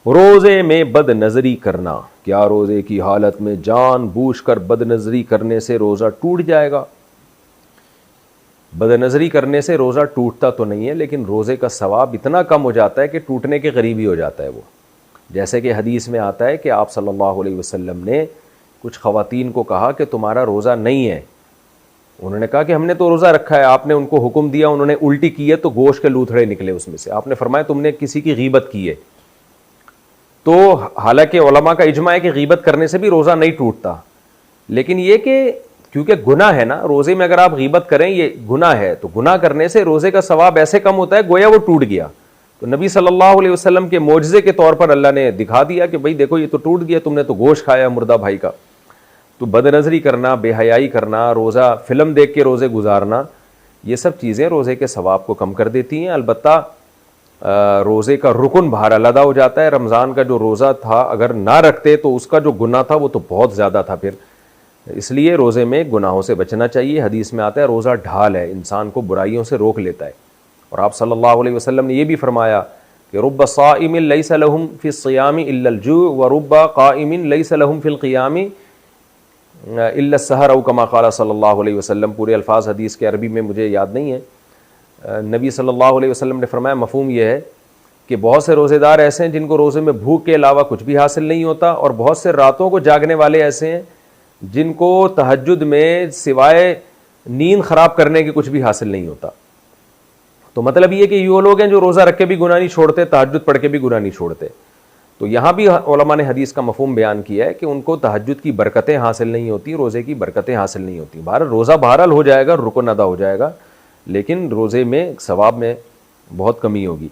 روزے میں بد نظری کرنا، کیا روزے کی حالت میں جان بوجھ کر بد نظری کرنے سے روزہ ٹوٹ جائے گا؟ بد نظری کرنے سے روزہ ٹوٹتا تو نہیں ہے، لیکن روزے کا ثواب اتنا کم ہو جاتا ہے کہ ٹوٹنے کے قریب ہی ہو جاتا ہے وہ. جیسے کہ حدیث میں آتا ہے کہ آپ صلی اللہ علیہ وسلم نے کچھ خواتین کو کہا کہ تمہارا روزہ نہیں ہے. انہوں نے کہا کہ ہم نے تو روزہ رکھا ہے. آپ نے ان کو حکم دیا، انہوں نے الٹی کی ہے تو گوشت کے لوتھڑے نکلے اس میں سے. آپ نے فرمایا تم نے کسی کی غیبت کی ہے. تو حالانکہ علماء کا اجماع ہے کہ غیبت کرنے سے بھی روزہ نہیں ٹوٹتا، لیکن یہ کہ کیونکہ گناہ ہے نا، روزے میں اگر آپ غیبت کریں یہ گناہ ہے، تو گناہ کرنے سے روزے کا ثواب ایسے کم ہوتا ہے گویا وہ ٹوٹ گیا. تو نبی صلی اللہ علیہ وسلم کے معجزے کے طور پر اللہ نے دکھا دیا کہ بھئی دیکھو یہ تو ٹوٹ گیا، تم نے تو گوشت کھایا مردہ بھائی کا. تو بد نظری کرنا، بے حیائی کرنا، روزہ فلم دیکھ کے روزے گزارنا، یہ سب چیزیں روزے کے ثواب کو کم کر دیتی ہیں. البتہ روزے کا رکن باہر علیحدہ ہو جاتا ہے. رمضان کا جو روزہ تھا اگر نہ رکھتے تو اس کا جو گناہ تھا وہ تو بہت زیادہ تھا. پھر اس لیے روزے میں گناہوں سے بچنا چاہیے. حدیث میں آتا ہے روزہ ڈھال ہے، انسان کو برائیوں سے روک لیتا ہے. اور آپ صلی اللہ علیہ وسلم نے یہ بھی فرمایا کہ رب صائم لیس لہم فی الصیام الا الجوع ورب قائم لیس لہم فی القیام الا السحر او کما قال صلی اللہ علیہ وسلم. پورے الفاظ حدیث کے عربی میں مجھے یاد نہیں ہے. نبی صلی اللہ علیہ وسلم نے فرمایا مفہوم یہ ہے کہ بہت سے روزے دار ایسے ہیں جن کو روزے میں بھوک کے علاوہ کچھ بھی حاصل نہیں ہوتا، اور بہت سے راتوں کو جاگنے والے ایسے ہیں جن کو تہجد میں سوائے نیند خراب کرنے کے کچھ بھی حاصل نہیں ہوتا. تو مطلب یہ کہ یہ لوگ ہیں جو روزہ رکھ کے بھی گناہ نہیں چھوڑتے، تہجد پڑھ کے بھی گناہ نہیں چھوڑتے. تو یہاں بھی علماء نے حدیث کا مفہوم بیان کیا ہے کہ ان کو تہجد کی برکتیں حاصل نہیں ہوتی، روزے کی برکتیں حاصل نہیں ہوتی. روزہ بہرحال ہو جائے گا، رکن ادا ہو جائے گا، لیکن روزے میں ثواب میں بہت کمی ہوگی.